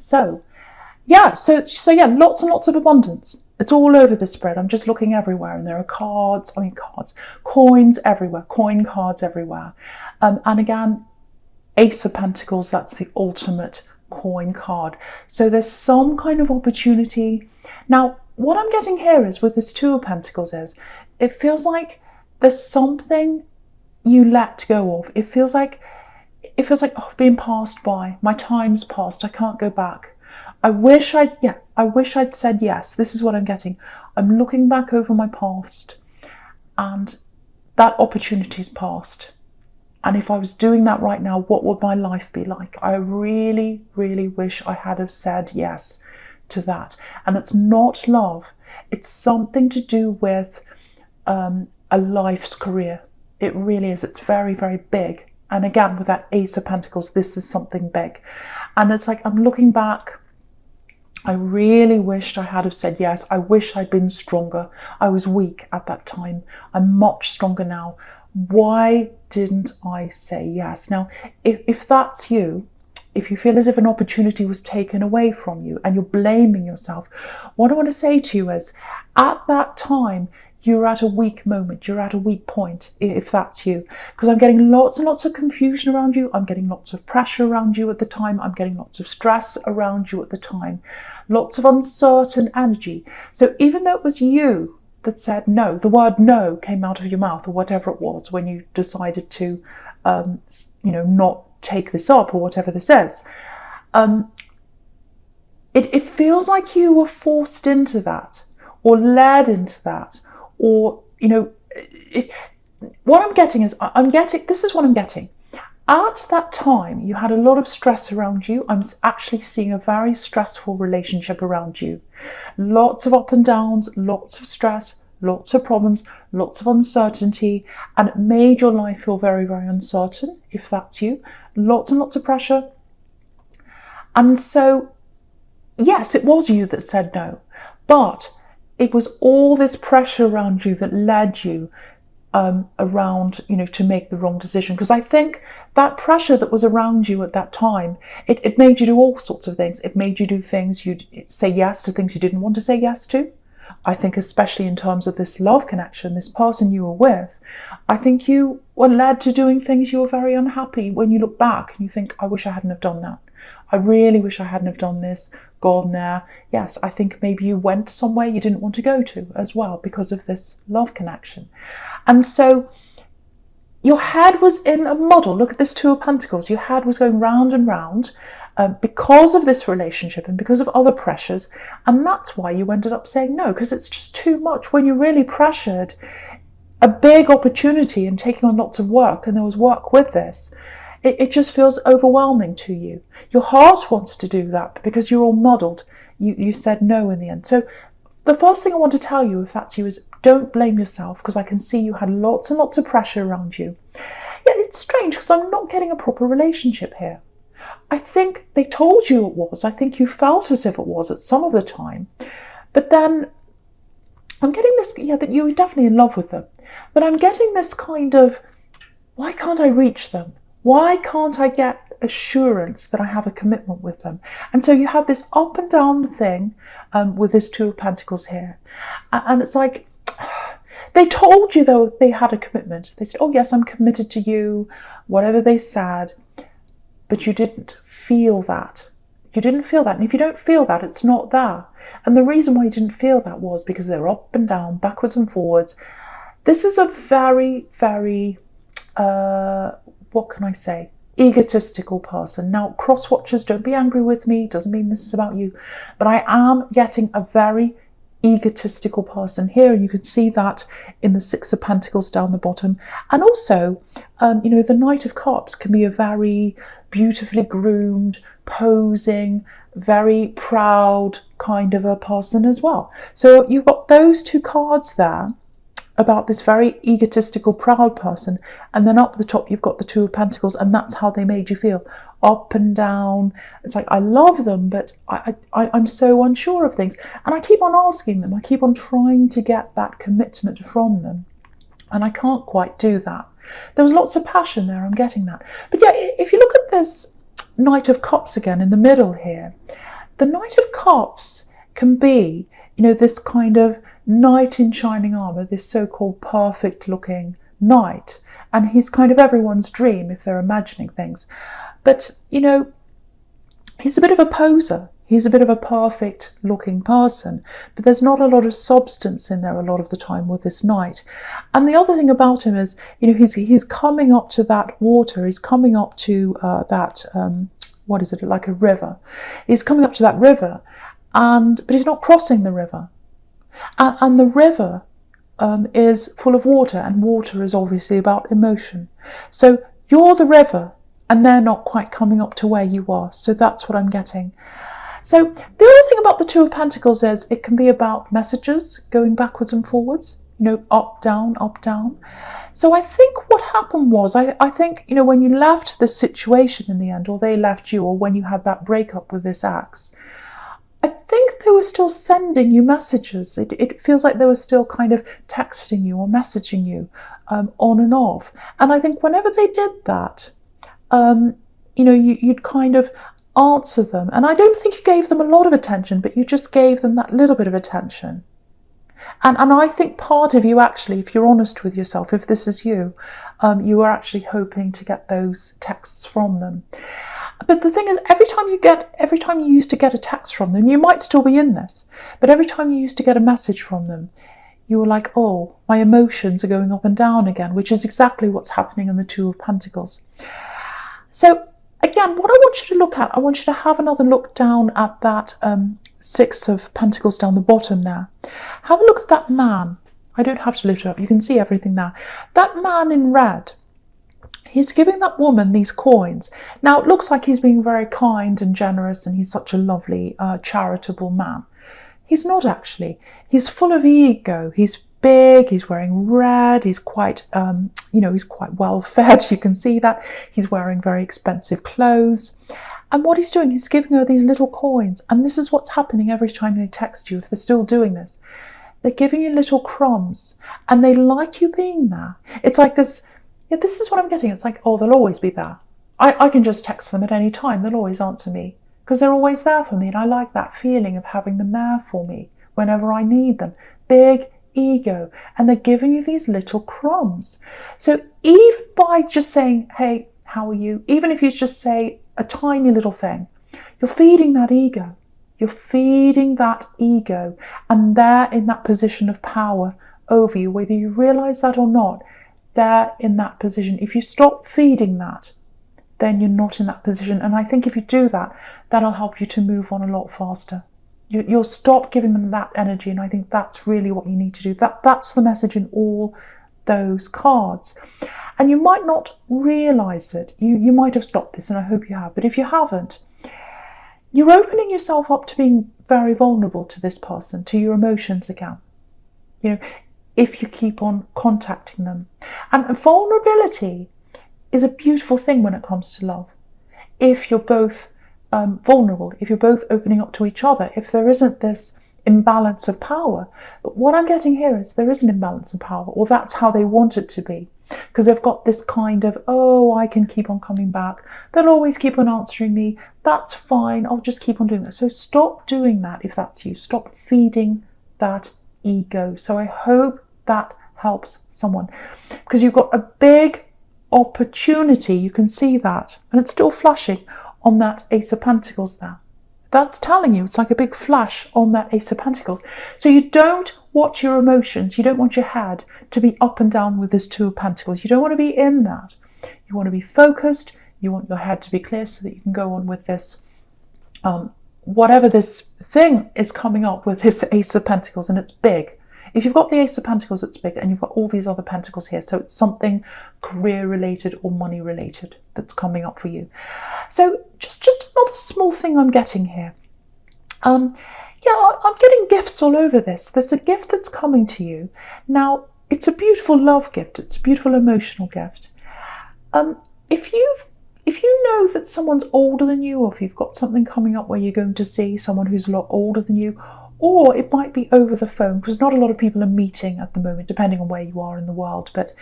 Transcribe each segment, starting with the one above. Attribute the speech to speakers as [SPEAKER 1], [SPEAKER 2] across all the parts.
[SPEAKER 1] So yeah, so yeah, lots and lots of abundance. It's all over the spread. I'm just looking everywhere, and there are coins everywhere, coin cards everywhere. And again, Ace of Pentacles, that's the ultimate coin card. So there's some kind of opportunity. Now, what I'm getting here is with this Two of Pentacles is, it feels like there's something you let go of. It feels like, oh, I've been passed by. My time's passed. I can't go back. I wish I'd said yes. This is what I'm getting. I'm looking back over my past, and that opportunity's passed. And if I was doing that right now, what would my life be like? I really, really wish I had have said yes to that. And it's not love. It's something to do with a life's career. It really is. It's very, very big. And again, with that Ace of Pentacles, this is something big. And it's like, I'm looking back. I really wished I had have said yes. I wish I'd been stronger. I was weak at that time. I'm much stronger now. Why didn't I say yes? Now, if that's you, if you feel as if an opportunity was taken away from you and you're blaming yourself, what I want to say to you is, at that time, you're at a weak moment, you're at a weak point, if that's you. Because I'm getting lots and lots of confusion around you, I'm getting lots of pressure around you at the time, I'm getting lots of stress around you at the time, lots of uncertain energy. So even though it was you that said no, the word no came out of your mouth, or whatever it was, when you decided to, not take this up, or whatever this is, it feels like you were forced into that, or led into that, or, what I'm getting is, this is what I'm getting. At that time, you had a lot of stress around you. I'm actually seeing a very stressful relationship around you. Lots of up and downs, lots of stress, lots of problems, lots of uncertainty, and it made your life feel very, very uncertain, if that's you. Lots and lots of pressure. And so, yes, it was you that said no, but it was all this pressure around you that led you around, to make the wrong decision. Because I think that pressure that was around you at that time, it made you do all sorts of things. It made you do things, you'd say yes to things you didn't want to say yes to. I think especially in terms of this love connection, this person you were with, I think you were led to doing things you were very unhappy when you look back and you think, I wish I hadn't have done that. I really wish I hadn't have done this, gone there. Yes, I think maybe you went somewhere you didn't want to go to as well because of this love connection. And so your head was in a muddle. Look at this Two of Pentacles. Your head was going round and round because of this relationship and because of other pressures. And that's why you ended up saying no, because it's just too much when you're really pressured. A big opportunity and taking on lots of work, and there was work with this. It just feels overwhelming to you. Your heart wants to do that, but because you're all muddled, you said no in the end. So the first thing I want to tell you, if that's you, is don't blame yourself, because I can see you had lots and lots of pressure around you. Yeah, it's strange because I'm not getting a proper relationship here. I think they told you it was. I think you felt as if it was at some of the time. But then I'm getting this, that you were definitely in love with them. But I'm getting this kind of, why can't I reach them? Why can't I get assurance that I have a commitment with them? And so you have this up and down thing with this Two of Pentacles here. And it's like, they told you, though, they had a commitment. They said, oh, yes, I'm committed to you, whatever they said. But you didn't feel that. You didn't feel that. And if you don't feel that, it's not there. And the reason why you didn't feel that was because they're up and down, backwards and forwards. This is a very, very, what can I say, egotistical person. Now, cross-watchers, don't be angry with me. Doesn't mean this is about you. But I am getting a very egotistical person here. And you can see that in the Six of Pentacles down the bottom. And also, the Knight of Cups can be a very beautifully groomed, posing, very proud kind of a person as well. So you've got those two cards there about this very egotistical, proud person. And then up the top, you've got the Two of Pentacles, and that's how they made you feel. Up and down. It's like, I love them, but I'm so unsure of things. And I keep on asking them. I keep on trying to get that commitment from them. And I can't quite do that. There was lots of passion there. I'm getting that. But yeah, if you look at this Knight of Cups again in the middle here, The Knight of Cups can be, this kind of knight in shining armour, this so-called perfect looking knight. And he's kind of everyone's dream if they're imagining things. But, he's a bit of a poser. He's a bit of a perfect looking person, but there's not a lot of substance in there a lot of the time with this knight. And the other thing about him is, he's coming up to that water. He's coming up to what is it, like a river. He's coming up to that river, but he's not crossing the river. And the river is full of water, and water is obviously about emotion. So you're the river, and they're not quite coming up to where you are. So that's what I'm getting. So the other thing about the Two of Pentacles is it can be about messages going backwards and forwards, up, down, up, down. So I think what happened was, I think, when you left the situation in the end, or they left you, or when you had that breakup with this ex, I think they were still sending you messages. It feels like they were still kind of texting you or messaging you on and off. And I think whenever they did that, you'd kind of answer them. And I don't think you gave them a lot of attention, but you just gave them that little bit of attention. And I think part of you actually, if you're honest with yourself, if this is you, you are actually hoping to get those texts from them. But the thing is, every time you used to get a text from them, you might still be in this, but every time you used to get a message from them, you were like, oh, my emotions are going up and down again, which is exactly what's happening in the Two of Pentacles. So again, what I want you to look at, I want you to have another look down at that Six of Pentacles down the bottom there. Have a look at that man. I don't have to lift it up. You can see everything there. That man in red, he's giving that woman these coins. Now, it looks like he's being very kind and generous, and he's such a lovely, charitable man. He's not actually. He's full of ego. He's big, he's wearing red, he's quite, he's quite well fed. You can see that. He's wearing very expensive clothes. And what he's doing, he's giving her these little coins. And this is what's happening every time they text you, if they're still doing this. They're giving you little crumbs, and they like you being there. It's like this, this is what I'm getting. It's like, oh, they'll always be there. I can just text them at any time. They'll always answer me because they're always there for me. And I like that feeling of having them there for me whenever I need them. Big ego. And they're giving you these little crumbs. So even by just saying, hey, how are you? Even if you just say a tiny little thing, you're feeding that ego. You're feeding that ego, and they're in that position of power over you, whether you realize that or not. They're in that position. If you stop feeding that, then you're not in that position. And I think if you do that, that'll help you to move on a lot faster. You'll stop giving them that energy, and I think that's really what you need to do. That's the message in all those cards. And you might not realize it. You might have stopped this, and I hope you have. But if you haven't, you're opening yourself up to being very vulnerable to this person, to your emotions again. If you keep on contacting them. And vulnerability is a beautiful thing when it comes to love. If you're both vulnerable, if you're both opening up to each other, if there isn't this imbalance of power. But what I'm getting here is there is an imbalance of power, or that's how they want it to be. Because they've got this kind of, oh, I can keep on coming back. They'll always keep on answering me. That's fine. I'll just keep on doing that. So stop doing that if that's you. Stop feeding that ego. So I hope that helps someone. Because you've got a big opportunity. You can see that. And it's still flashing on that Ace of Pentacles there. That's telling you, it's like a big flash on that Ace of Pentacles. So you don't watch your emotions. You don't want your head to be up and down with this Two of Pentacles. You don't want to be in that. You want to be focused. You want your head to be clear so that you can go on with this, whatever this thing is coming up with this Ace of Pentacles, and it's big. If you've got the Ace of Pentacles, it's big, and you've got all these other Pentacles here. So it's something career-related or money-related that's coming up for you. So just another small thing I'm getting here. I'm getting gifts all over this. There's a gift that's coming to you. Now, it's a beautiful love gift. It's a beautiful emotional gift. If you know that someone's older than you, or if you've got something coming up where you're going to see someone who's a lot older than you, or it might be over the phone, because not a lot of people are meeting at the moment, depending on where you are in the world. But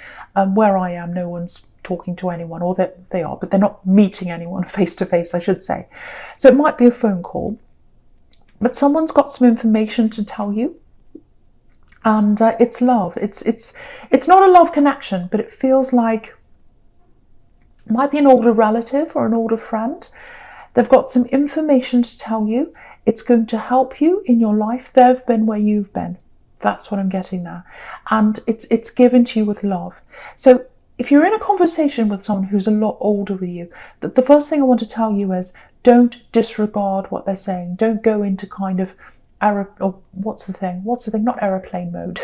[SPEAKER 1] where I am, no one's talking to anyone, or they are, but they're not meeting anyone face to face, I should say. So it might be a phone call. but someone's got some information to tell you, and it's love. It's not a love connection, but it feels like it might be an older relative or an older friend. They've got some information to tell you. It's going to help you in your life. They've been where you've been. That's what I'm getting there. And it's given to you with love. So if you're in a conversation with someone who's a lot older with you, the first thing I want to tell you is don't disregard what they're saying. Don't go into kind of what's the thing? Not aeroplane mode.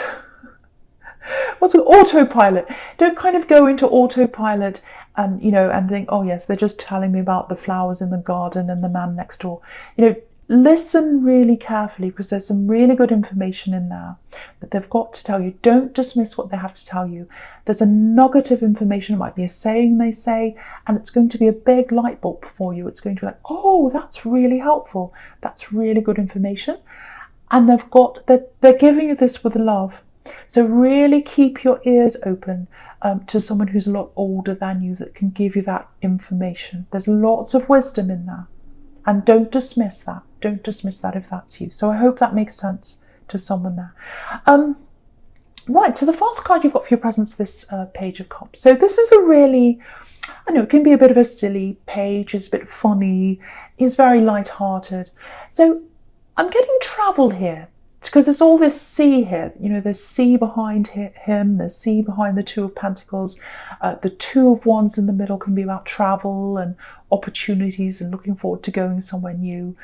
[SPEAKER 1] What's an autopilot? Don't kind of go into autopilot and, and think, oh yes, they're just telling me about the flowers in the garden and the man next door. Listen really carefully, because there's some really good information in there that they've got to tell you. Don't dismiss what they have to tell you. There's a nugget of information. It might be a saying they say, and it's going to be a big light bulb for you. It's going to be like, oh, that's really helpful. That's really good information. And they're giving you this with love. So really keep your ears open to someone who's a lot older than you that can give you that information. There's lots of wisdom in there. And don't dismiss that. Don't dismiss that if that's you. So I hope that makes sense to someone there. Right, so the first card you've got for your presence, this Page of Cups. So this is a really, I know it can be a bit of a silly page. It's a bit funny. It's very light-hearted. So I'm getting travel here. Because there's all this sea here, there's sea behind him, there's sea behind the Two of Pentacles. The Two of Wands in the middle can be about travel and opportunities and looking forward to going somewhere new.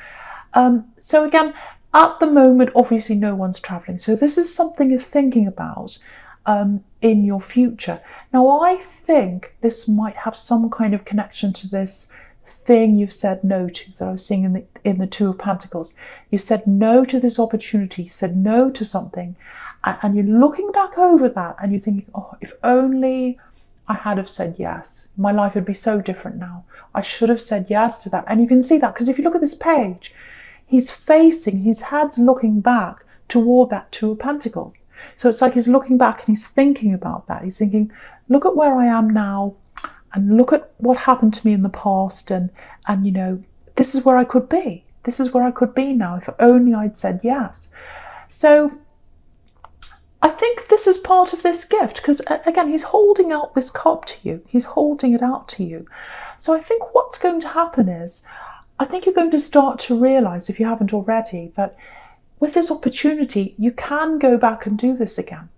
[SPEAKER 1] So again, at the moment, obviously no one's traveling. So this is something you're thinking about in your future. Now, I think this might have some kind of connection to this thing you've said no to that I was seeing in the Two of Pentacles. You said no to this opportunity, you said no to something, and you're looking back over that and you're thinking, oh, if only I had have said yes, my life would be so different now. I should have said yes to that. And you can see that because if you look at this page, his head's looking back toward that Two of Pentacles. So it's like he's looking back and he's thinking about that. He's thinking, look at where I am now, and look at what happened to me in the past, and this is where I could be. This is where I could be now if only I'd said yes. So I think this is part of this gift, because again, he's holding out this cup to you. He's holding it out to you. So I think what's going to happen is, I think you're going to start to realize, if you haven't already, that with this opportunity, you can go back and do this again.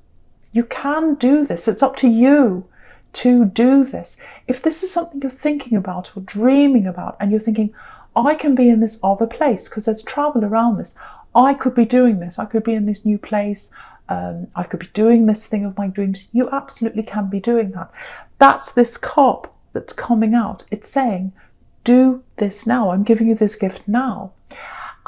[SPEAKER 1] You can do this. It's up to you to do this. If this is something you're thinking about or dreaming about, and you're thinking, I can be in this other place because there's travel around this. I could be doing this. I could be in this new place. I could be doing this thing of my dreams. You absolutely can be doing that. That's this cup that's coming out. It's saying, do this now. I'm giving you this gift now.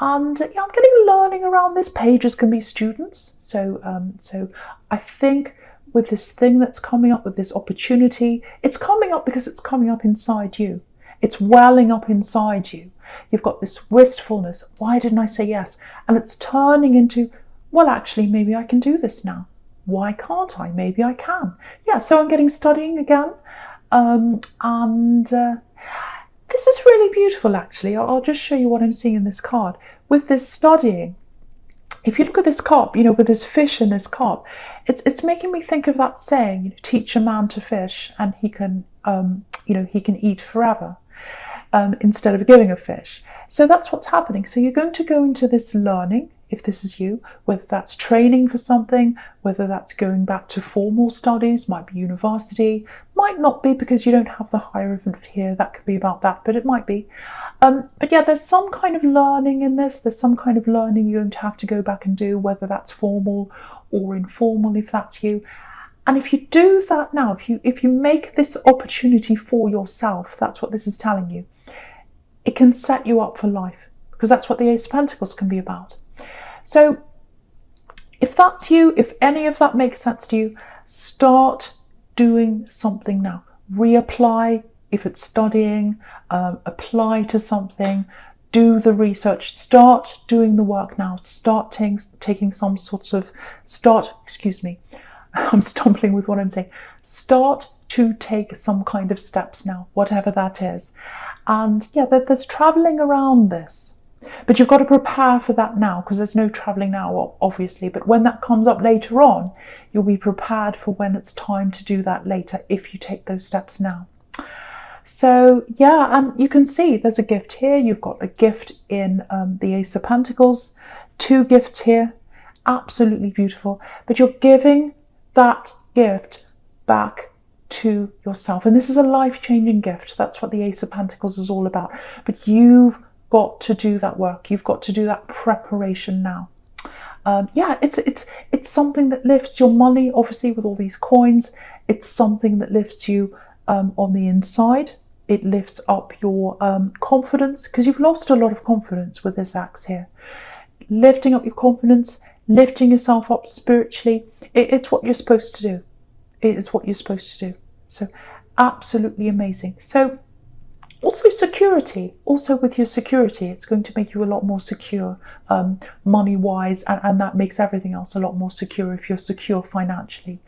[SPEAKER 1] And I'm getting learning around this. Pages can be students. So I think with this thing that's coming up, with this opportunity, it's coming up because it's coming up inside you. It's welling up inside you. You've got this wistfulness. Why didn't I say yes? And it's turning into, well, actually, maybe I can do this now. Why can't I? Maybe I can. Yeah, so I'm getting studying again. This is really beautiful, actually. I'll just show you what I'm seeing in this card. With this studying, if you look at this cup, with this fish in this cup, it's making me think of that saying, teach a man to fish and he can, he can eat forever, instead of giving a fish. So that's what's happening. So you're going to go into this learning, if this is you, whether that's training for something, whether that's going back to formal studies, might be university, might not be because you don't have the Hierophant here, that could be about that, but it might be. But yeah, there's some kind of learning in this, there's some kind of learning you're going to have to go back and do, whether that's formal or informal, if that's you. And if you do that now, if you make this opportunity for yourself, that's what this is telling you, it can set you up for life, because that's what the Ace of Pentacles can be about. So if that's you, if any of that makes sense to you, start doing something now. Reapply if it's studying, apply to something, do the research, start doing the work now, start taking some sorts of, I'm stumbling with what I'm saying. Start to take some kind of steps now, whatever that is. And yeah, there's traveling around this. But you've got to prepare for that now, because there's no traveling now, obviously. But when that comes up later on, you'll be prepared for when it's time to do that later, if you take those steps now. So yeah, and you can see there's a gift here. You've got a gift in the Ace of Pentacles, 2 gifts here, absolutely beautiful. But you're giving that gift back to yourself. And this is a life-changing gift. That's what the Ace of Pentacles is all about. But you've got to do that work. You've got to do that preparation now. Yeah, it's something that lifts your money, obviously, with all these coins. It's something that lifts you on the inside. It lifts up your confidence, because you've lost a lot of confidence with this axe here. Lifting up your confidence, lifting yourself up spiritually. It's what you're supposed to do. It is what you're supposed to do. So absolutely amazing. So also security, also with your security, it's going to make you a lot more secure money-wise, and that makes everything else a lot more secure if you're secure financially.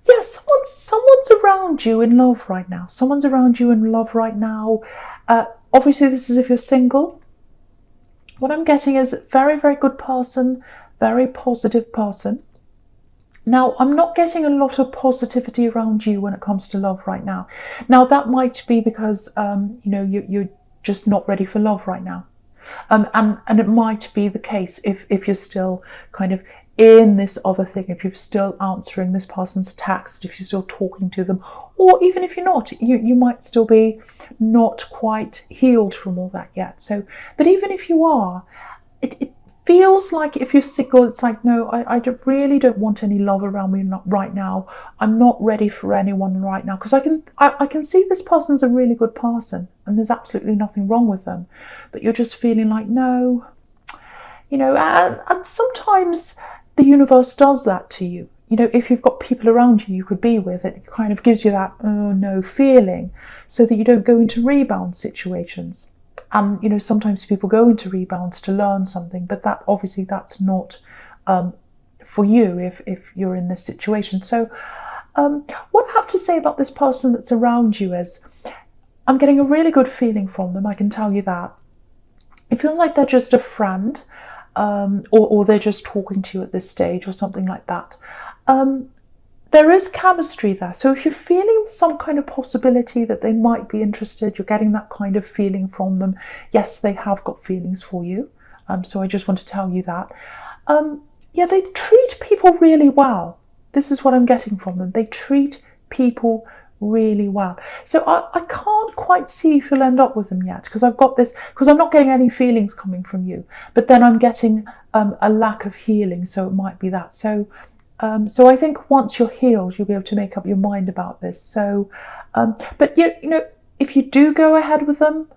[SPEAKER 1] Yeah, someone's around you in love right now. Someone's around you in love right now. Obviously, this is if you're single. What I'm getting is a very, very good person, very positive person. Now, I'm not getting a lot of positivity around you when it comes to love right now. Now, that might be because, you know, you're just not ready for love right now. And it might be the case if you're still kind of in this other thing, if you're still answering this person's text, if you're still talking to them, or even if you're not, you might still be not quite healed from all that yet. So, but even if you are, it feels like if you're single, it's like, no, I really don't want any love around me right now. I'm not ready for anyone right now, because I can see this person's a really good person and there's absolutely nothing wrong with them, but you're just feeling like, no, you know, and sometimes the universe does that to you. You know, if you've got people around you could be with, it kind of gives you that, oh no, feeling, so that you don't go into rebound situations. You know, sometimes people go into rebounds to learn something, but that obviously that's not for you if you're in this situation. So what I have to say about this person that's around you is, I'm getting a really good feeling from them, I can tell you that. It feels like they're just a friend, or they're just talking to you at this stage, or something like that. There is chemistry there. So if you're feeling some kind of possibility that they might be interested, you're getting that kind of feeling from them. Yes, they have got feelings for you. So I just want to tell you that. Yeah, they treat people really well. This is what I'm getting from them. They treat people really well. So I can't quite see if you'll end up with them yet, because I've got this, because I'm not getting any feelings coming from you. But then I'm getting a lack of healing. So it might be that. So I think once you're healed, you'll be able to make up your mind about this. So, but you know, if you do go ahead with them,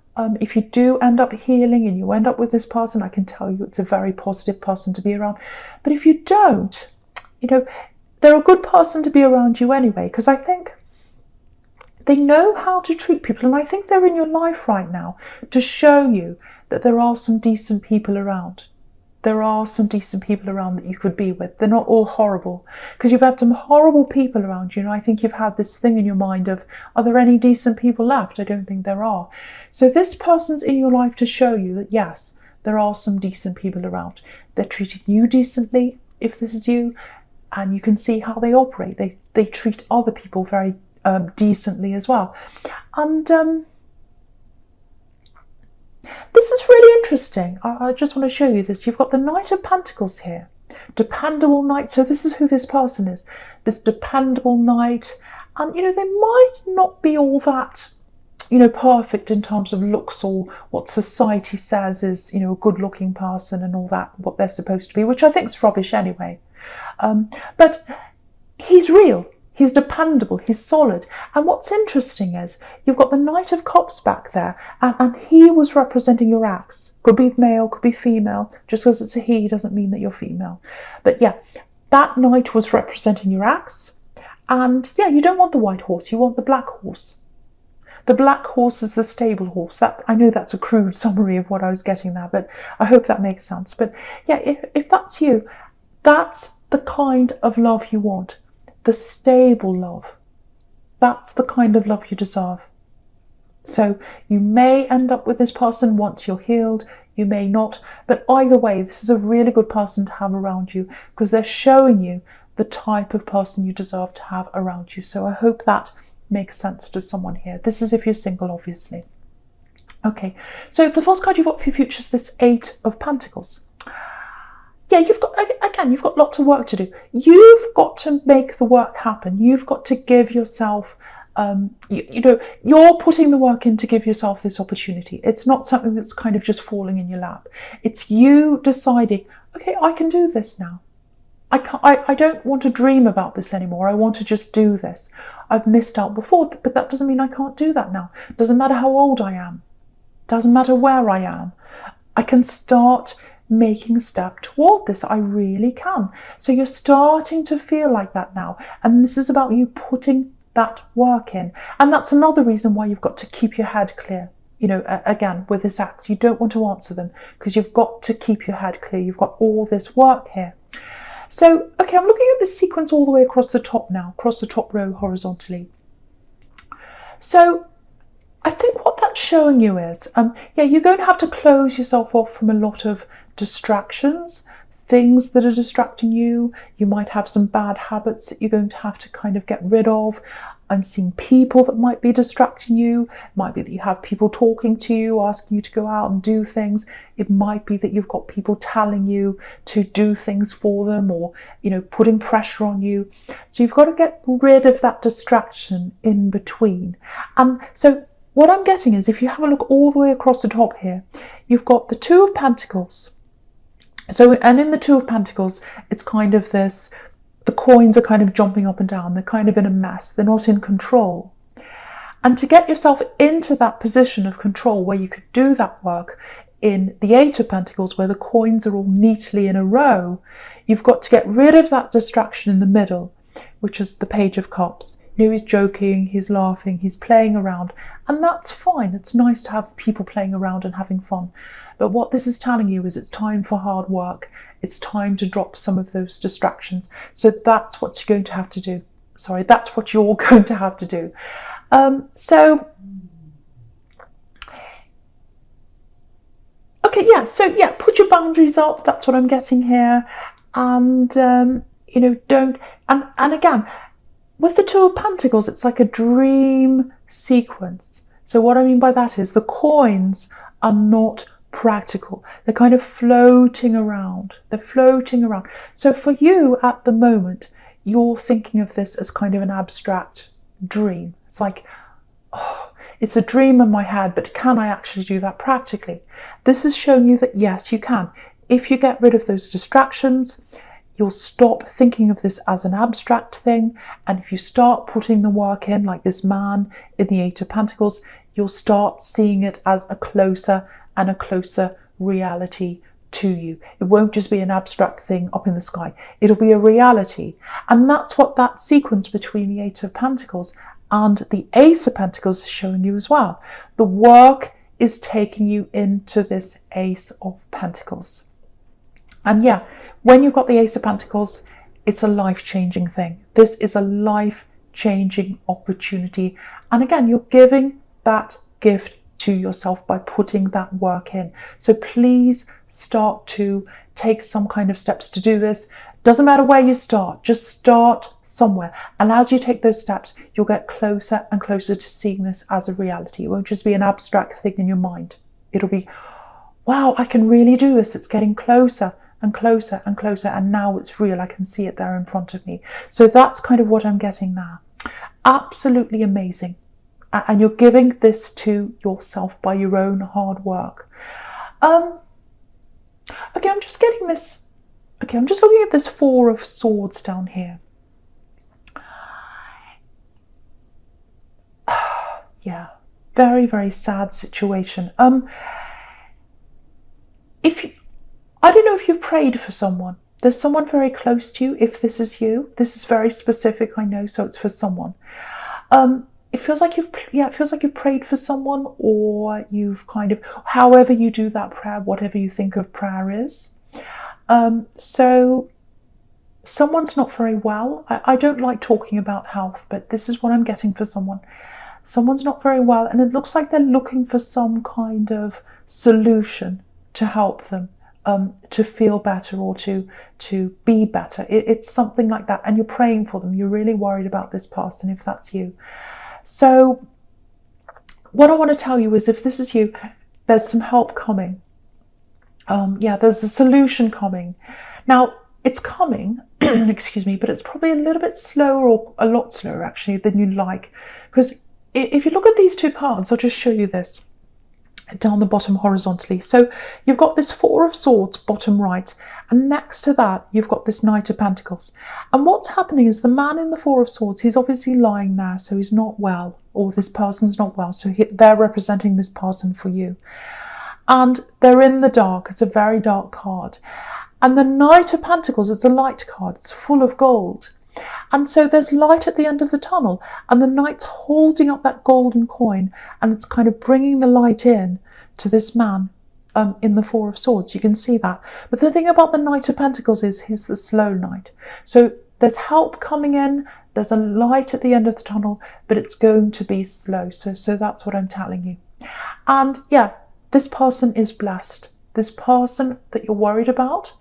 [SPEAKER 1] if you do end up healing and you end up with this person, I can tell you it's a very positive person to be around. But if you don't, you know, they're a good person to be around you anyway, because I think they know how to treat people. And I think they're in your life right now to show you that there are some decent people around. There are some decent people around that you could be with. They're not all horrible, because you've had some horrible people around you. And I think you've had this thing in your mind of, are there any decent people left? I don't think there are. So this person's in your life to show you that, yes, there are some decent people around. They're treating you decently, if this is you, and you can see how they operate. They treat other people very decently as well. And this is really interesting. I just want to show you this. You've got the Knight of Pentacles here. Dependable Knight. So this is who this person is. This dependable Knight. And, you know, they might not be all that, you know, perfect in terms of looks, or what society says is, you know, a good looking person and all that, what they're supposed to be, which I think is rubbish anyway. But he's real. He's dependable, he's solid. And what's interesting is, you've got the Knight of Cups back there, and he was representing your axe. Could be male, could be female. Just because it's a he doesn't mean that you're female. But yeah, that Knight was representing your axe. And yeah, you don't want the white horse, you want the black horse. The black horse is the stable horse. That, I know that's a crude summary of what I was getting there, but I hope that makes sense. But yeah, if that's you, that's the kind of love you want. The stable love. That's the kind of love you deserve. So you may end up with this person once you're healed, you may not, but either way, this is a really good person to have around you because they're showing you the type of person you deserve to have around you. So I hope that makes sense to someone here. This is if you're single, obviously. Okay, so the first card you've got for your future is this Eight of Pentacles. Yeah, you've got lots of work to do. You've got to make the work happen. You've got to give yourself, you're putting the work in to give yourself this opportunity. It's not something that's kind of just falling in your lap. It's you deciding, okay, I can do this now. I don't want to dream about this anymore. I want to just do this. I've missed out before, but that doesn't mean I can't do that now. It doesn't matter how old I am. It doesn't matter where I am. I can start making a step toward this. I really can. So you're starting to feel like that now. And this is about you putting that work in. And that's another reason why you've got to keep your head clear. You know, again, with this act, you don't want to answer them because you've got to keep your head clear. You've got all this work here. So, okay, I'm looking at this sequence all the way across the top now, across the top row horizontally. So I think what that's showing you is, you're going to have to close yourself off from a lot of distractions, things that are distracting you. You might have some bad habits that you're going to have to kind of get rid of. I'm seeing people that might be distracting you. It might be that you have people talking to you, asking you to go out and do things. It might be that you've got people telling you to do things for them or, putting pressure on you. So you've got to get rid of that distraction in between. And so what I'm getting is, if you have a look all the way across the top here, you've got the Two of Pentacles. So, and in the Two of Pentacles, it's kind of this, the coins are kind of jumping up and down. They're kind of in a mess. They're not in control. And to get yourself into that position of control where you could do that work in the Eight of Pentacles, where the coins are all neatly in a row, you've got to get rid of that distraction in the middle, which is the Page of Cups. He's joking, he's laughing, he's playing around, and that's fine. It's nice to have people playing around and having fun. But what this is telling you is it's time for hard work. It's time to drop some of those distractions. So that's what you're going to have to do. That's what you're going to have to do. Put your boundaries up. That's what I'm getting here. And, don't, and again, with the Two of Pentacles, it's like a dream sequence. So what I mean by that is the coins are not practical. They're kind of floating around. They're floating around. So for you at the moment, you're thinking of this as kind of an abstract dream. It's like, it's a dream in my head, but can I actually do that practically? This is showing you that yes, you can. If you get rid of those distractions, you'll stop thinking of this as an abstract thing. And if you start putting the work in, like this man in the Eight of Pentacles, you'll start seeing it as a closer and a closer reality to you. It won't just be an abstract thing up in the sky. It'll be a reality. And that's what that sequence between the Eight of Pentacles and the Ace of Pentacles is showing you as well. The work is taking you into this Ace of Pentacles. And yeah, when you've got the Ace of Pentacles, it's a life-changing thing. This is a life-changing opportunity. And again, you're giving that gift to yourself by putting that work in. So please start to take some kind of steps to do this. Doesn't matter where you start, just start somewhere. And as you take those steps, you'll get closer and closer to seeing this as a reality. It won't just be an abstract thing in your mind. It'll be, wow, I can really do this. It's getting closer and closer and closer. And now it's real. I can see it there in front of me. So that's kind of what I'm getting now. Absolutely amazing. And you're giving this to yourself by your own hard work. Okay, I'm just getting this. Okay, I'm just looking at this Four of Swords down here. Yeah, very, very sad situation. I don't know if you've prayed for someone. There's someone very close to you. If this is you, this is very specific, I know, so it's for someone. It feels like you've prayed for someone, or you've kind of, however you do that prayer, whatever you think of prayer is. So someone's not very well. I don't like talking about health, but this is what I'm getting for someone. Someone's not very well, and it looks like they're looking for some kind of solution to help them to feel better or to be better. It's something like that, and you're praying for them. You're really worried about this person, if that's you. So what I want to tell you is, if this is you, there's some help coming. There's a solution coming. Now, it's coming, excuse me, but it's probably a little bit slower, or a lot slower actually, than you'd like. Because if you look at these two cards, I'll just show you this down the bottom horizontally. So you've got this Four of Swords bottom right, and next to that you've got this Knight of Pentacles. And what's happening is the man in the Four of Swords, he's obviously lying there, so he's not well, or this person's not well, so they're representing this person for you. And they're in the dark. It's a very dark card. And the Knight of Pentacles, it's a light card. It's full of gold. And so there's light at the end of the tunnel, and the knight's holding up that golden coin, and it's kind of bringing the light in to this man in the Four of Swords. You can see that. But the thing about the Knight of Pentacles is he's the slow knight. So there's help coming in, there's a light at the end of the tunnel, but it's going to be slow. So that's what I'm telling you. And yeah, this person is blessed. This person that you're worried about,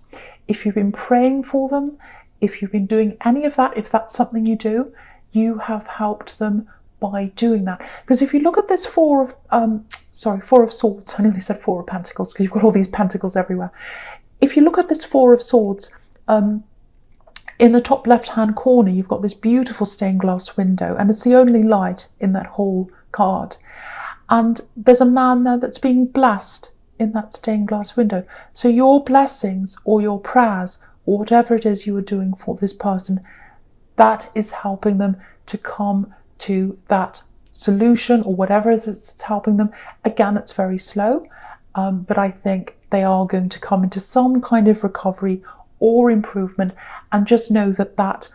[SPEAKER 1] if you've been praying for them, if you've been doing any of that, if that's something you do, you have helped them by doing that. Because if you look at this Four of Swords, I nearly said Four of Pentacles because you've got all these pentacles everywhere. If you look at this Four of Swords, in the top left-hand corner, you've got this beautiful stained glass window, and it's the only light in that whole card. And there's a man there that's being blessed in that stained glass window. So your blessings or your prayers, or whatever it is you are doing for this person, that is helping them to come to that solution, or whatever it is that's helping them. Again, it's very slow, but I think they are going to come into some kind of recovery or improvement. And just know that